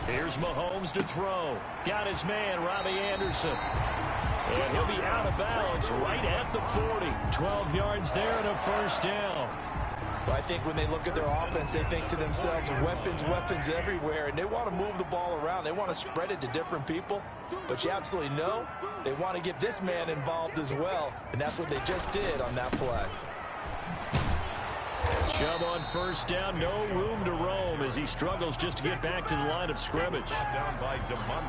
Here's Mahomes to throw. Got his man, Robbie Anderson. And he'll be out of bounds right at the 40. 12 yards there and a first down. Well, I think when they look at their offense, they think to themselves, weapons, weapons everywhere, and they want to move the ball around. They want to spread it to different people, but you absolutely know they want to get this man involved as well, and that's what they just did on that play. Chubb on first down, no room to roam as he struggles just to get back to the line of scrimmage.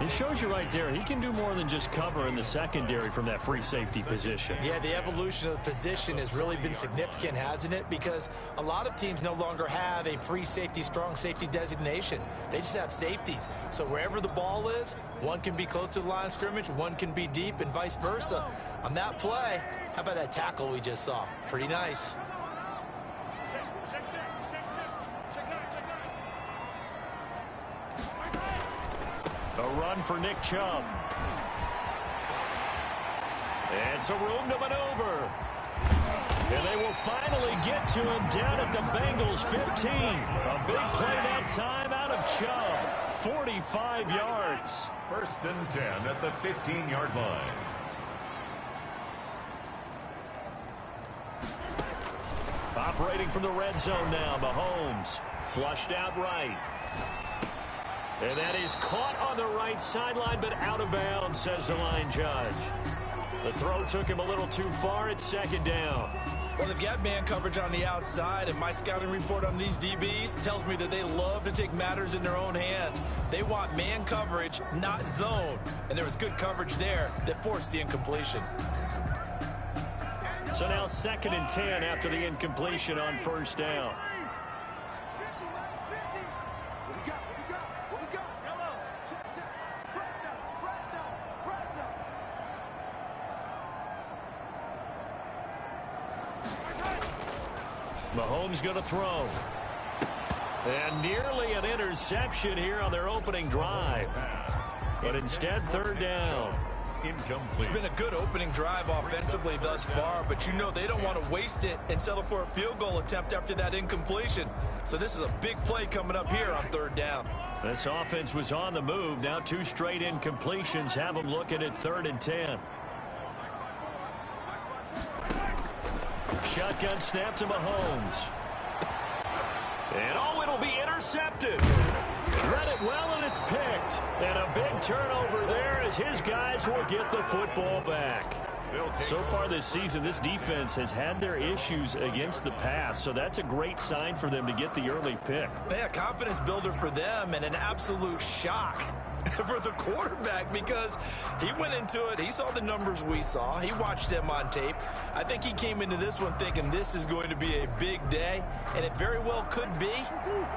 It shows you right there, he can do more than just cover in the secondary from that free safety position. Yeah, the evolution of the position has really been significant, hasn't it? Because a lot of teams no longer have a free safety, strong safety designation. They just have safeties. So wherever the ball is, one can be close to the line of scrimmage, one can be deep, and vice versa. On that play, how about that tackle we just saw? Pretty nice. A run for Nick Chubb. And some room to maneuver. And they will finally get to him down at the Bengals 15. A big play that time out of Chubb. 45 yards. 1st and 10 at the 15-yard line. Operating from the red zone now, Mahomes. Flushed out right. And that is caught on the right sideline, but out of bounds, says the line judge. The throw took him a little too far. It's 2nd down. Well, they've got man coverage on the outside, and my scouting report on these DBs tells me that they love to take matters in their own hands. They want man coverage, not zone. And there was good coverage there that forced the incompletion. So now 2nd and 10 after the incompletion on 1st down. Mahomes going to throw. And nearly an interception here on their opening drive. But instead, 3rd down. It's been a good opening drive offensively thus far, but you know they don't want to waste it and settle for a field goal attempt after that incompletion. So this is a big play coming up here on 3rd down. This offense was on the move. Now 2 straight incompletions have them looking at 3rd and 10. Shotgun snap to Mahomes. And oh, it'll be intercepted. Read it well, and it's picked. And a big turnover there as his guys will get the football back. So far this season, this defense has had their issues against the pass, so that's a great sign for them to get the early pick. Yeah, confidence builder for them and an absolute shock for the quarterback because he went into it. He saw the numbers we saw. He watched them on tape. I think he came into this one thinking this is going to be a big day, and it very well could be.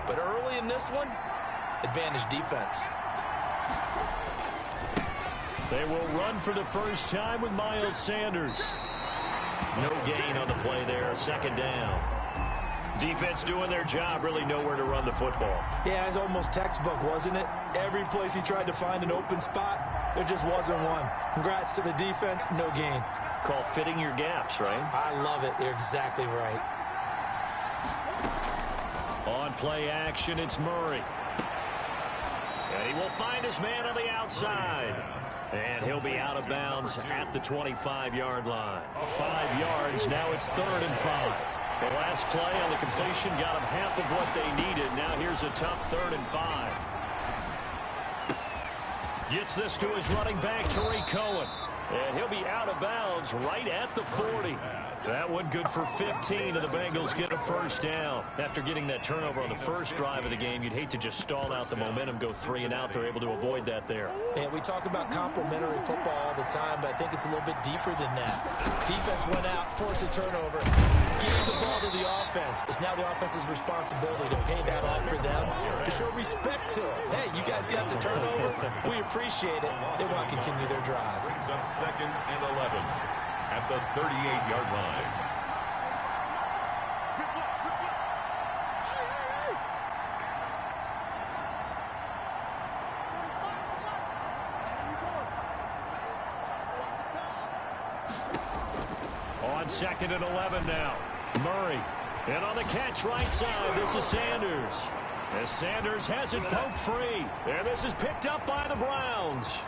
But early in this one, advantage defense. They will run for the first time with Miles Sanders. No gain on the play there, 2nd down. Defense doing their job, really nowhere to run the football. Yeah, it's almost textbook, wasn't it? Every place he tried to find an open spot, there just wasn't one. Congrats to the defense, no gain. Call fitting your gaps, right? I love it. You're exactly right. On play action, it's Murray. And he will find his man on the outside. And he'll be out of bounds at the 25-yard line. 5 yards, now it's 3rd and 5. The last play on the completion got them half of what they needed. Now here's a tough 3rd and 5. Gets this to his running back, Tariq Cohen. And he'll be out of bounds right at the 40. That one good for 15, and the Bengals get a first down. After getting that turnover on the first drive of the game, you'd hate to just stall out the momentum, go 3 and out. They're able to avoid that there. And we talk about complementary football all the time, but I think it's a little bit deeper than that. Defense went out, forced a turnover, gave the ball to the offense. It's now the offense's responsibility to pay that off for them, to show respect to them. Hey, you guys got the turnover. We appreciate it. They want to continue their drive. Brings up 2nd and 11 at the 38-yard line. On 2nd and 11 now. Murray. And on the catch right side, this is Sanders. As Sanders has it poked free. And this is picked up by the Browns.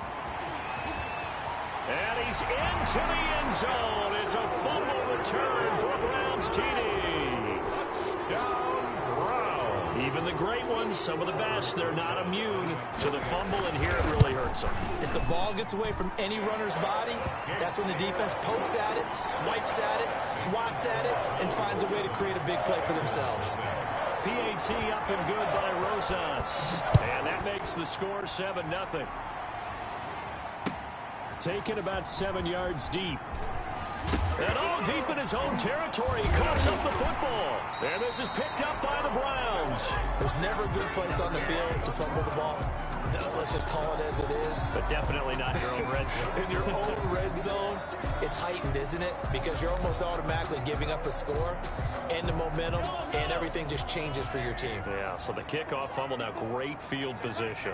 And he's into the end zone. It's a fumble return for a Browns TD. Touchdown, Browns. Even the great ones, some of the best, they're not immune to the fumble, and here it really hurts them. If the ball gets away from any runner's body, that's when the defense pokes at it, swipes at it, swats at it, and finds a way to create a big play for themselves. PAT up and good by Rosas. And that makes the score 7-0. Taken about 7 yards deep. And all deep in his own territory. He coughs up the football. And this is picked up by the Browns. There's never a good place on the field to fumble the ball. No, let's just call it as it is. But definitely not your own red zone. In your own red zone, it's heightened, isn't it? Because you're almost automatically giving up a score and the momentum, and everything just changes for your team. Yeah, so the kickoff fumble, now great field position.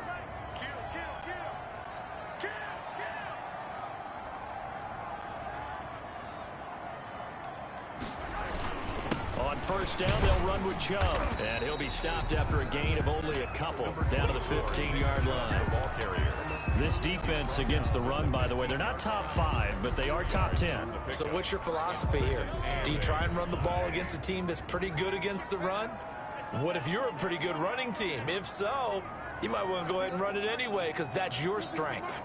On first down, they'll run with Chubb. And he'll be stopped after a gain of only a couple down to the 15-yard line. Ball carrier. This defense against the run, by the way, they're not top 5, but they are top 10. So what's your philosophy here? Do you try and run the ball against a team that's pretty good against the run? What if you're a pretty good running team? If so, you might want to go ahead and run it anyway because that's your strength.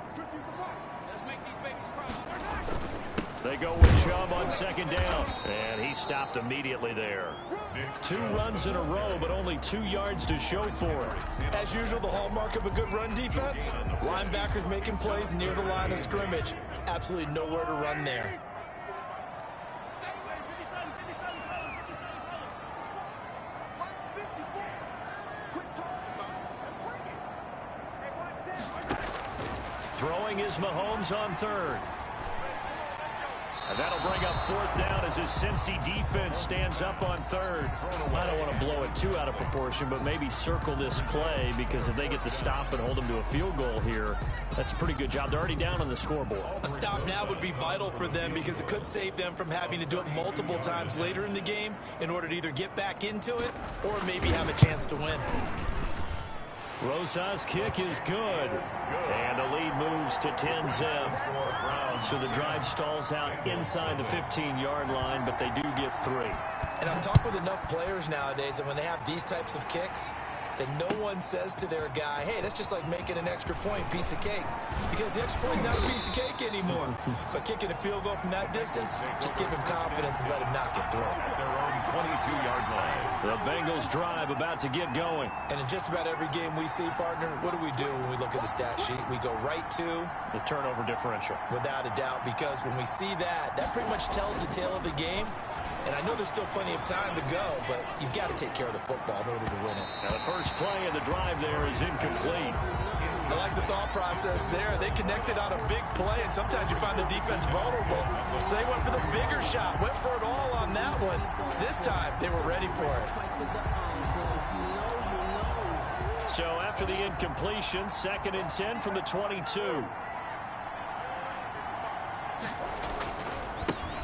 They go with Chubb on second down. And he stopped immediately there. 2 runs in a row, but only 2 yards to show for it. As usual, the hallmark of a good run defense, linebackers making plays near the line of scrimmage. Absolutely nowhere to run there. Throwing is Mahomes on third. And that'll bring up fourth down as his Cincy defense stands up on third. I don't want to blow it too out of proportion, but maybe circle this play because if they get the stop and hold them to a field goal here, that's a pretty good job. They're already down on the scoreboard. A stop now would be vital for them because it could save them from having to do it multiple times later in the game in order to either get back into it or maybe have a chance to win. Rosas' kick is good. And the lead moves to 10-zip. So the drive stalls out inside the 15-yard line, but they do get 3. And I've talked with enough players nowadays, and when they have these types of kicks, that no one says to their guy, hey, that's just like making an extra point, piece of cake. Because the extra point is not a piece of cake anymore. But kicking a field goal from that distance, just give him confidence and let him knock it through. Their own 22-yard line. The Bengals drive about to get going. And in just about every game we see, partner, what do we do when we look at the stat sheet? We go right to the turnover differential. Without a doubt, because when we see that, that pretty much tells the tale of the game. And I know there's still plenty of time to go, but you've got to take care of the football in order to win it. Now the first play of the drive there is incomplete. I like the thought process there. They connected on a big play, and sometimes you find the defense vulnerable. So they went for the bigger shot, went for it all on that one. This time, they were ready for it. So after the incompletion, 2nd and 10 from the 22.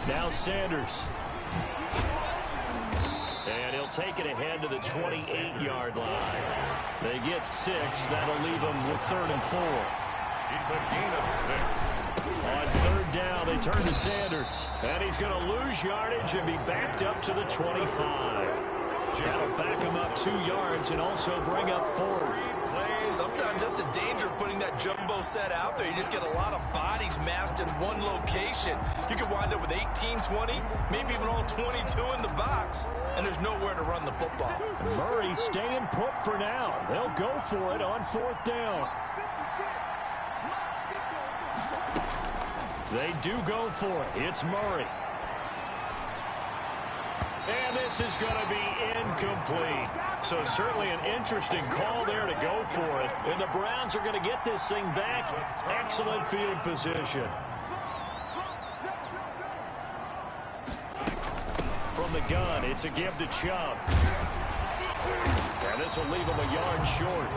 Now Sanders. And he'll take it ahead to the 28-yard line. They get 6. That'll leave them with 3rd and 4. It's a gain of 6. On 3rd down, they turn to Sanders. And he's going to lose yardage and be backed up to the 25. That'll back him up 2 yards and also bring up 4th. Sometimes that's a danger of putting that jumbo set out there. You just get a lot of bodies massed in one location. You could wind up with 18, 20, maybe even all 22 in the box, and there's nowhere to run the football. Murray staying put for now. They'll go for it on 4th down. They do go for it. It's Murray. And this is going to be incomplete. So certainly an interesting call there to go for it. And the Browns are going to get this thing back. Excellent field position. From the gun, it's a give to Chubb. And this will leave him a yard short.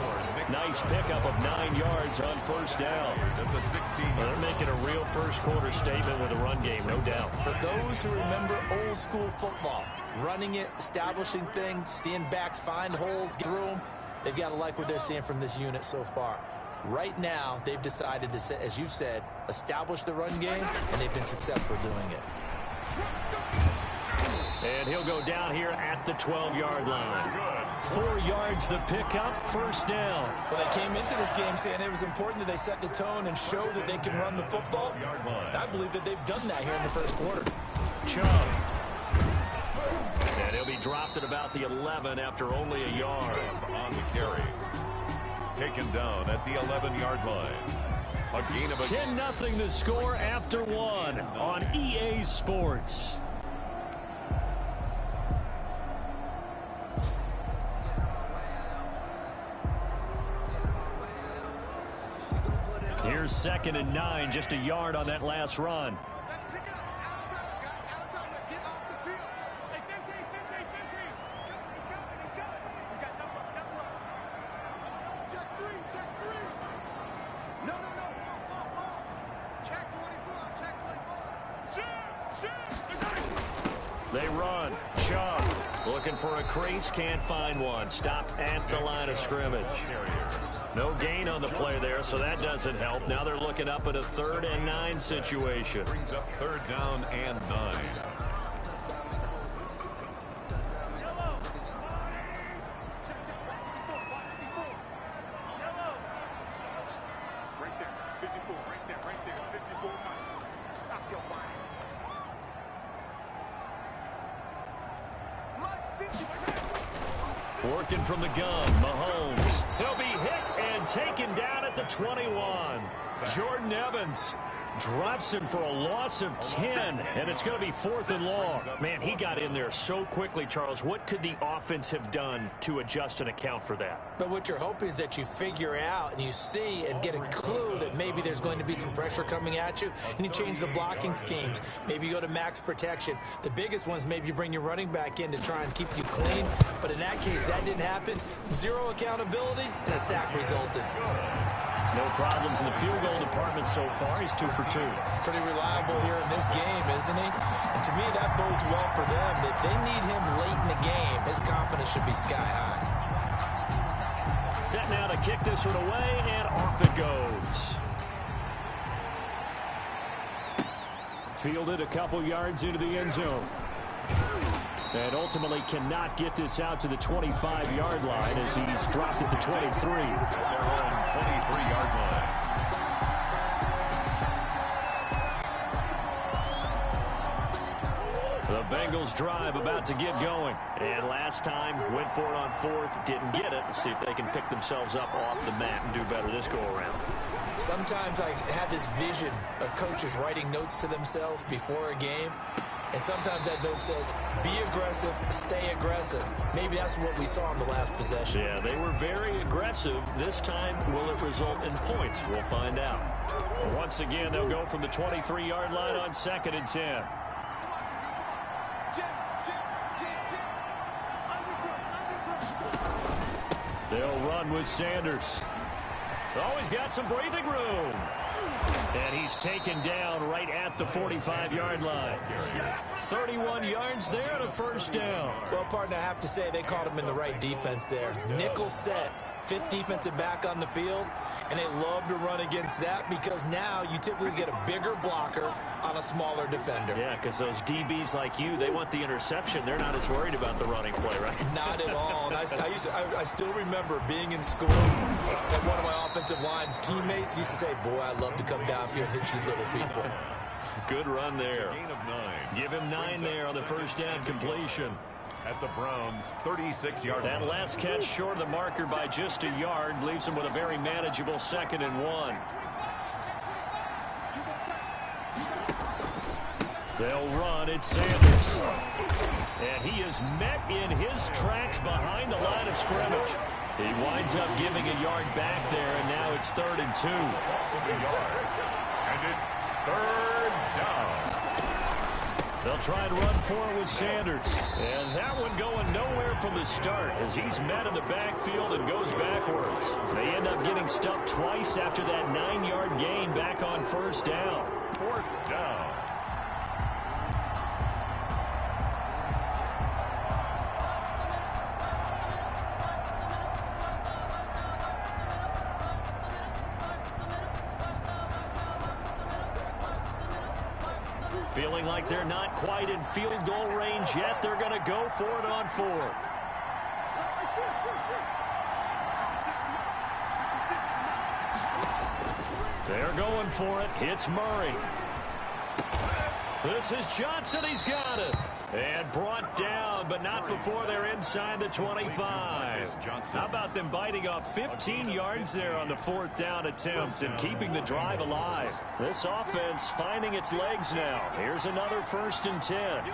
Nice pickup of 9 yards on 1st down. They're making a real first-quarter statement with a run game, no doubt. For those who remember old-school football, running it, establishing things, seeing backs find holes, get through them, They've got to like what they're seeing from this unit so far. Right now, they've decided to, as you said, establish the run game, and they've been successful doing it. And he'll go down here at the 12-yard line. 4 yards the pickup, first down. Well, they came into this game saying it was important that they set the tone and show that they can run the football. And I believe that they've done that here in the first quarter. Chubb. And he'll be dropped at about the 11 after only a yard. On the carry. Taken down at the 11-yard line. A gain of 10-0 the score after 1 on EA Sports. Here's 2nd and 9, just a yard on that last run. They run. Chubb looking for a crease, can't find one. Stopped at the line of scrimmage. No gain on the play there, so that doesn't help. Now they're looking up at a 3rd and 9 situation. Brings up 3rd down and 9. Working from the gun, Mahomes. He'll be hit and taken down at the 21. Jordan Evans drops him for a loss of 10, and it's going to be 4th and long. Man, he got in there so quickly, Charles. What could the offense have done to adjust and account for that? But what you're hoping is that you figure out and you see and get a clue that maybe there's going to be some pressure coming at you, and you change the blocking schemes. Maybe you go to max protection. The biggest ones, maybe you bring your running back in to try and keep you clean. But in that case, that didn't happen. 0 accountability, and a sack resulted. No problems in the field goal department so far. He's 2 for 2. Pretty reliable here in this game, isn't he? And to me, that bodes well for them. If they need him late in the game, his confidence should be sky high. Set now to kick this one away, and off it goes. Fielded a couple yards into the end zone. And ultimately cannot get this out to the 25-yard line as he's dropped at the 23. Their own 23-yard line. The Bengals drive about to get going. And last time, went for it on 4th, didn't get it. Let's see if they can pick themselves up off the mat and do better this go-around. Sometimes I have this vision of coaches writing notes to themselves before a game. And sometimes that note says, be aggressive, stay aggressive. Maybe that's what we saw in the last possession. Yeah, they were very aggressive. This time, will it result in points? We'll find out. Once again, they'll go from the 23-yard line on 2nd and 10. They'll run with Sanders. Always got some breathing room. And he's taken down right at the 45-yard line. 31 yards there and a first down. Well, partner, I have to say they caught him in the right defense there. Nickel set, 5th defensive back on the field, and they love to run against that because now you typically get a bigger blocker on a smaller defender. Yeah, because those DBs like you, they want the interception. They're not as worried about the running play, right? Not at all. And I still remember being in school, and one of my offensive line teammates used to say, boy, I love to come downfield and hit you little people. Good run there. Gain of 9. Give him 9 there on the first down completion. At the Browns' 36-yard line. That last catch short of the marker by just a yard leaves him with a very manageable 2nd and 1. They'll run. It's Sanders. And he is met in his tracks behind the line of scrimmage. He winds up giving a yard back there, and now it's 3rd and 2. And it's 3rd down. They'll try and run for it with Sanders. And that one going nowhere from the start as he's met in the backfield and goes backwards. They end up getting stuffed twice after that 9-yard gain back on first down. 4th down. Feeling like they're not quite in field goal range yet. They're going to go for it on fourth. They're going for it. Hits Murray. This is Johnson. He's got it. And brought down, but not before they're inside the 25. How about them biting off 15 yards there on the fourth down attempt and keeping the drive alive? This offense finding its legs now. Here's another 1st and 10.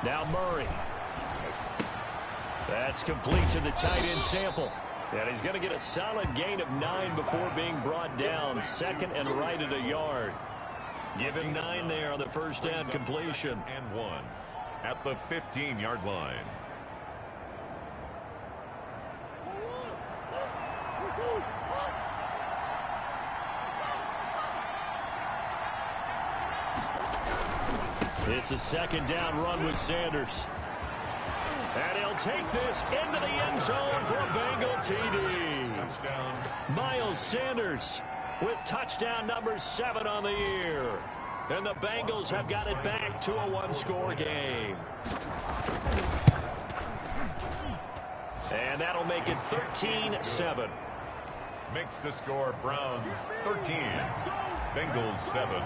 Now Murray. That's complete to the tight end Sample. And he's going to get a solid gain of 9 before being brought down. 2nd and right at a yard. Give him 9 there on the first down completion. And 1 at the 15-yard line. It's a 2nd down run with Sanders. And he'll take this into the end zone for a Bengal TD. Touchdown. Miles Sanders with touchdown number 7 on the year. And the Bengals have got it back to a 1-score game. And that'll make it 13-7. Makes the score Browns 13, Bengals 7.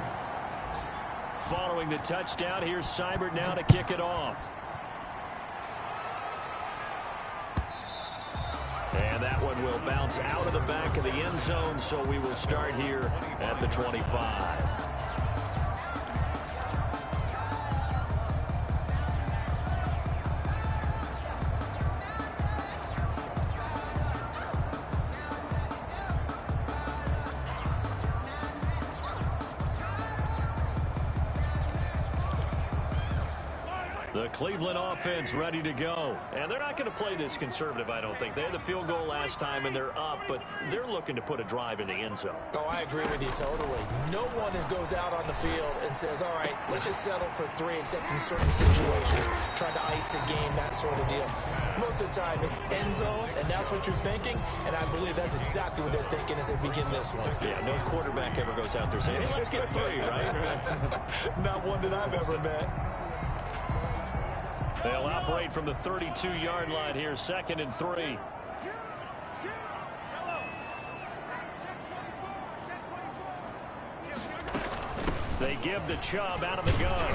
Following the touchdown, here's Seibert now to kick it off. And that one will bounce out of the back of the end zone, so we will start here at the 25. The Cleveland offense ready to go. And they're not going to play this conservative, I don't think. They had the field goal last time, and they're up, but they're looking to put a drive in the end zone. Oh, I agree with you totally. No one goes out on the field and says, all right, let's just settle for 3, except in certain situations, trying to ice the game, that sort of deal. Most of the time, it's end zone, and that's what you're thinking, and I believe that's exactly what they're thinking as they begin this one. Yeah, no quarterback ever goes out there saying, hey, let's get 3, right? Not one that I've ever met. They'll operate from the 32-yard line here, 2nd and 3. They give the Chubb out of the gun.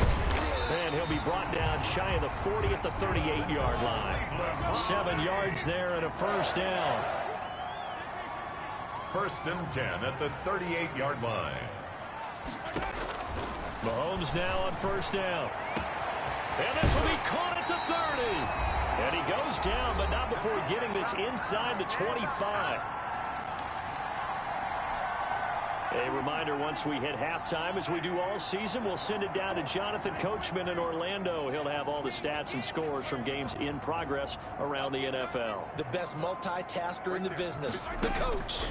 And he'll be brought down shy of the 40 at the 38-yard line. 7 yards there and a first down. 1st and 10 at the 38-yard line. Mahomes now on first down. And this will be caught at the 30. And he goes down, but not before getting this inside the 25. A reminder, once we hit halftime, as we do all season, we'll send it down to Jonathan Coachman in Orlando. He'll have all the stats and scores from games in progress around the NFL. The best multitasker in the business, the coach.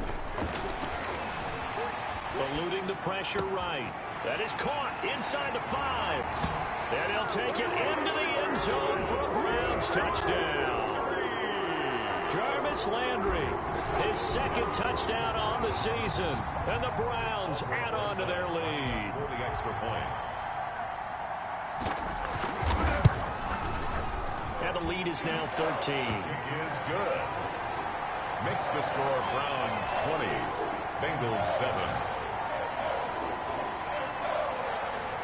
Eluding the pressure right. That is caught inside the 5. And he'll take it into the end zone for a Browns touchdown. Jarvis Landry, his 2nd touchdown on the season. And the Browns add on to their lead. For the extra point. And the lead is now 13. Is good. Makes the score Browns 20, Bengals 7.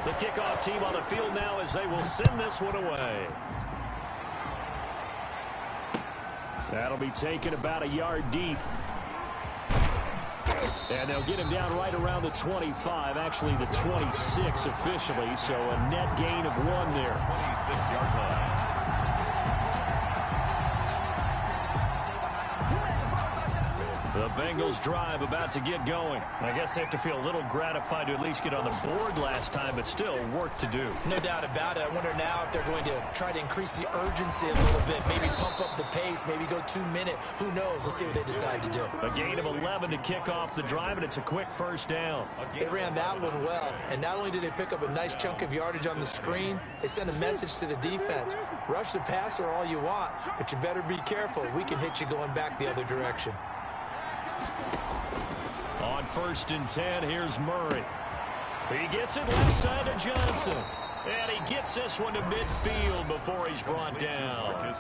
The kickoff team on the field now as they will send this one away. That'll be taken about a yard deep. And they'll get him down right around the 25, actually the 26 officially, so a net gain of 1 there. 26-yard line. The Bengals drive about to get going. I guess they have to feel a little gratified to at least get on the board last time, but still work to do. No doubt about it. I wonder now if they're going to try to increase the urgency a little bit, maybe pump up the pace, maybe go 2-minute. Who knows? Let's see what they decide to do. A gain of 11 to kick off the drive, and it's a quick first down. They ran that one well, and not only did they pick up a nice chunk of yardage on the screen, they sent a message to the defense. Rush the passer all you want, but you better be careful. We can hit you going back the other direction. 1st and 10. Here's Murray. He gets it left side to Johnson. And he gets this one to midfield before he's brought down.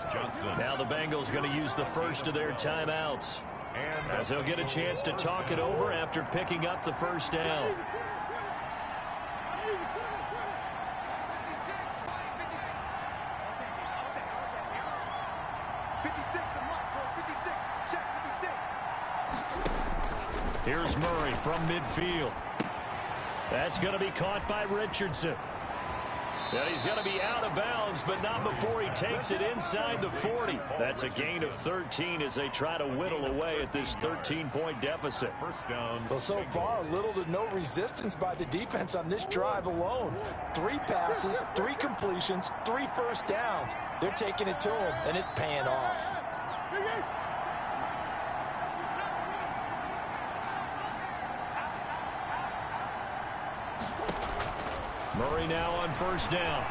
Now the Bengals going to use the first of their timeouts, as they'll get a chance to talk it over after picking up the first down. Here's Murray from midfield. That's going to be caught by Richardson. And he's going to be out of bounds, but not before he takes it inside the 40. That's a gain of 13 as they try to whittle away at this 13-point deficit. First down. Well, so far, little to no resistance by the defense on this drive alone. 3 passes, 3 completions, 3 first downs. They're taking it to him, and it's paying off. Murray now on first down.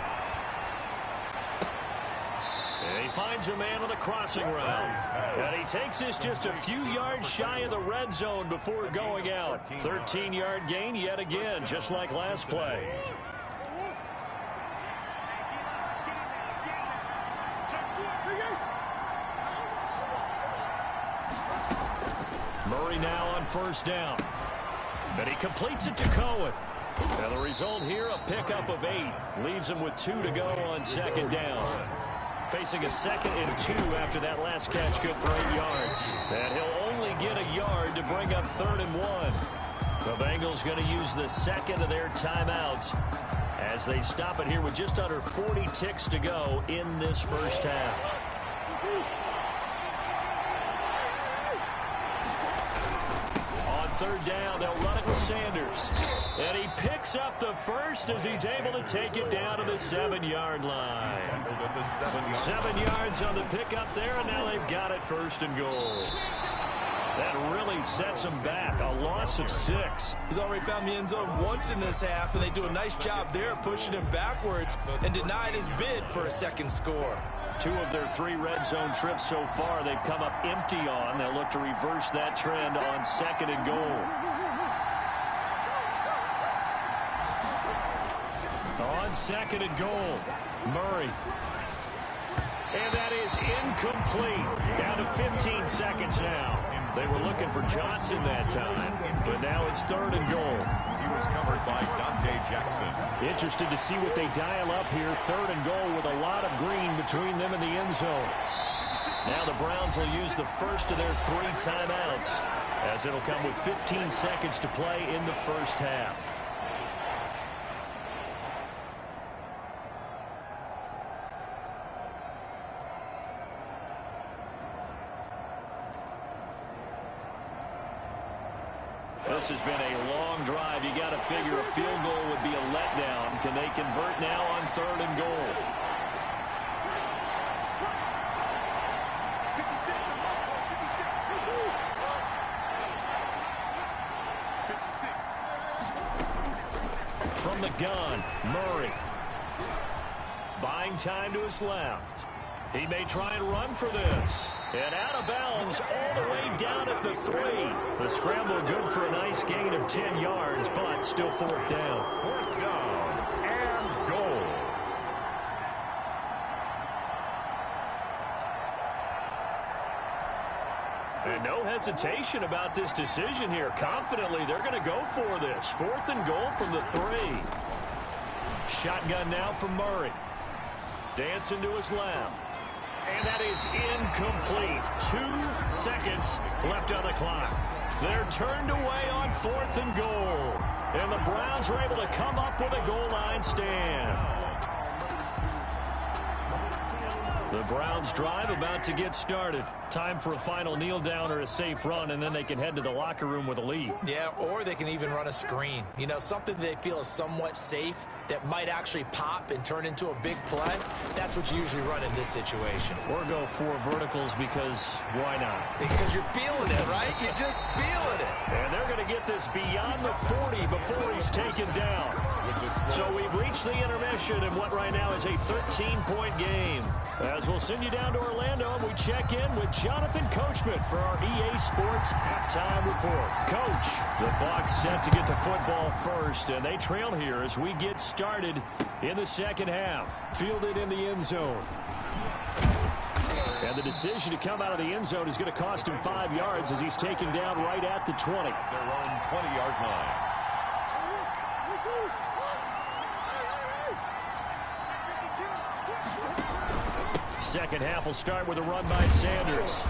And he finds a man on the crossing route. And he takes this just a few yards shy of the red zone before going out. 13-yard gain yet again, just like last play. Murray now on first down. And he completes it to Cohen. And the result here, a pickup of 8. Leaves him with 2 to go on second down. Facing a 2nd and 2 after that last catch, good for 8 yards. And he'll only get a yard to bring up 3rd and 1. The Bengals going to use the second of their timeouts as they stop it here with just under 40 ticks to go in this first half. Third down, they'll run it with Sanders. And he picks up the first as he's able to take it down to the 7-yard line. 7 yards on the pickup there, and now they've got it 1st and goal. That really sets him back. A loss of 6. He's already found the end zone once in this half, and they do a nice job there pushing him backwards and denied his bid for a 2nd score. 2 of their 3 red zone trips so far they've come up empty on. They'll look to reverse that trend on 2nd and goal. On 2nd and goal, Murray. And that is incomplete. Down to 15 seconds now. They were looking for Johnson that time, but now it's 3rd and goal. He was covered by Dante Jackson. Interested to see what they dial up here. 3rd and goal with a lot of green between them and the end zone. Now the Browns will use the first of their 3 timeouts, as it'll come with 15 seconds to play in the first half. This has been a long drive. You got to figure a field goal would be a letdown. Can they convert now on 3rd and goal? From the gun, Murray. Buying time to his left. He may try and run for this. And out of bounds all the way down at the 3. The scramble good for a nice gain of 10 yards, but still 4th down. 4th down and goal. And no hesitation about this decision here. Confidently, they're going to go for this. 4th and goal from the 3. Shotgun now from Murray. Dancing to his left. And that is incomplete. 2 seconds left on the clock. They're turned away on 4th and goal. And the Browns are able to come up with a goal line stand. The Browns drive about to get started. Time for a final kneel down or a safe run, and then they can head to the locker room with a lead. Yeah, or they can even run a screen. You know, something they feel is somewhat safe that might actually pop and turn into a big play. That's what you usually run in this situation. Or go 4 verticals because why not? Because you're feeling it, right? You're just feeling it. And they're going to get this beyond the 40 before he's taken down. So we've reached the intermission in what right now is a 13-point game. As we'll send you down to Orlando, and we check in with Jonathan Coachman for our EA Sports Halftime Report. Coach, the Bucs set to get the football first, and they trail here as we get started in the second half. Fielded in the end zone. And the decision to come out of the end zone is going to cost him 5 yards as he's taken down right at the 20. Their own 20-yard line. Second half will start with a run by Sanders.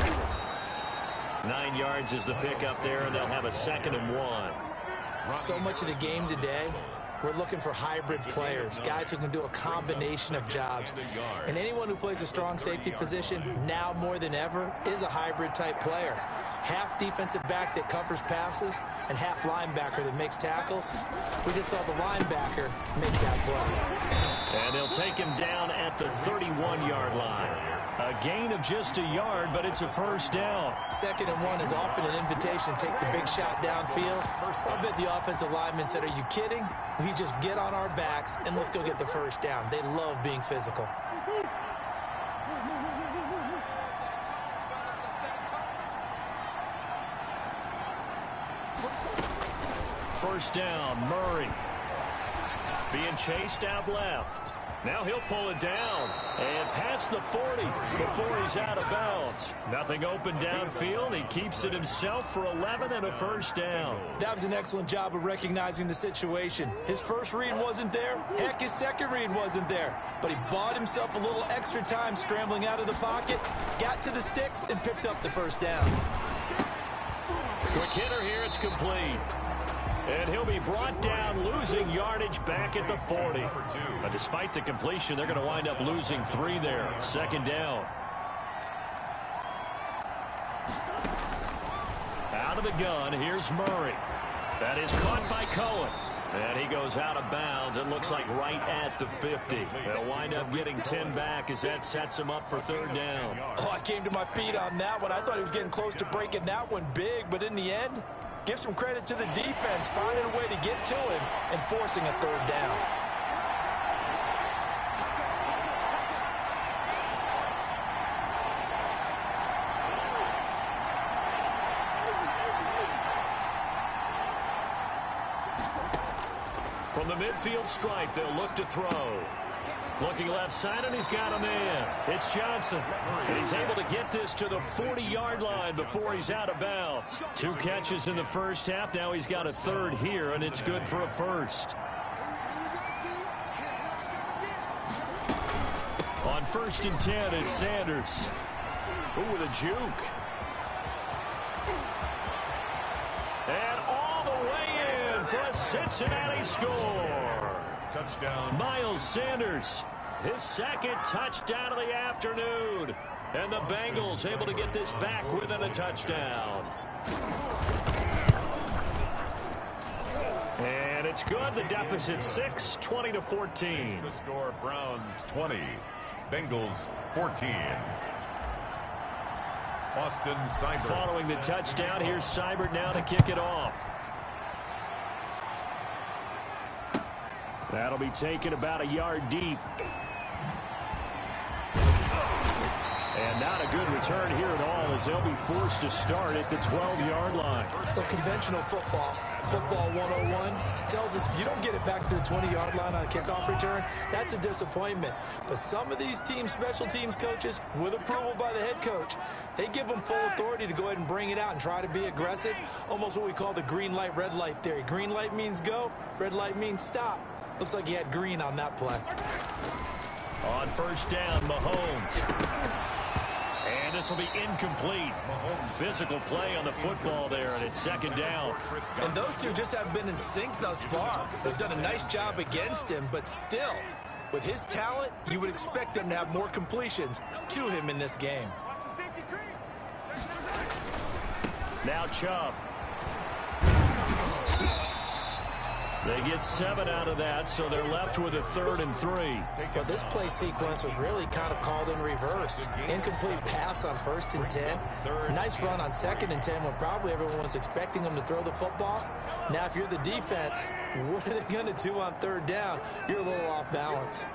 9 yards is the pickup there, and they'll have a 2nd and 1. So much of the game today, we're looking for hybrid players, guys who can do a combination of jobs. And anyone who plays a strong safety position, now more than ever, is a hybrid type player. Half defensive back that covers passes and half linebacker that makes tackles. We just saw the linebacker make that play. And they'll take him down at the 31-yard line. A gain of just a yard, but it's a first down. 2nd and 1 is often an invitation to take the big shot downfield. I bet the offensive lineman said, "Are you kidding? We just get on our backs and let's go get the first down." They love being physical. First down, Murray. Being chased out left. Now he'll pull it down and past the 40 before he's out of bounds. Nothing open downfield. He keeps it himself for 11 and a first down. That was an excellent job of recognizing the situation. His first read wasn't there. Heck, his second read wasn't there. But he bought himself a little extra time scrambling out of the pocket, got to the sticks, and picked up the first down. Quick hitter here. It's complete. And he'll be brought down, losing yardage back at the 40. But despite the completion, they're going to wind up losing 3 there. 2nd down. Out of the gun, here's Murray. That is caught by Cohen. And he goes out of bounds. It looks like right at the 50. They'll wind up getting 10 back as that sets him up for 3rd down. Oh, I came to my feet on that one. I thought he was getting close to breaking that one big, but in the end, give some credit to the defense, finding a way to get to him and forcing a 3rd down. From the midfield stripe, they'll look to throw. Looking left side, and he's got a man. It's Johnson. And he's able to get this to the 40-yard line before he's out of bounds. 2 catches in the first half. Now he's got a 3rd here, and it's good for a first. On 1st and 10, it's Sanders. Ooh, with a juke. And all the way in for a Cincinnati score. Touchdown. Miles Sanders, his 2nd touchdown of the afternoon. And the Bengals able to get this back within a touchdown. And it's good. The deficit 6, 20-14. The score, Browns 20, Bengals 14. Austin Seibert. Following the touchdown, here's Seibert now to kick it off. That'll be taken about a yard deep. And not a good return here at all as they'll be forced to start at the 12-yard line. So conventional football 101, tells us if you don't get it back to the 20-yard line on a kickoff return, that's a disappointment. But some of these team special teams coaches, with approval by the head coach, they give them full authority to go ahead and bring it out and try to be aggressive. Almost what we call the green light, red light theory. Green light means go, red light means stop. Looks like he had green on that play. On 1st down, Mahomes. And this will be incomplete. Physical play on the football there, and it's 2nd down. And those two just haven't been in sync thus far. They've done a nice job against him, but still, with his talent, you would expect them to have more completions to him in this game. Now Chubb. They get 7 out of that, so they're left with a 3rd and 3. But this play sequence was really kind of called in reverse. Incomplete pass on 1st and 10. Nice run on 2nd and 10 when probably everyone was expecting them to throw the football. Now, if you're the defense, what are they going to do on 3rd down? You're a little off balance.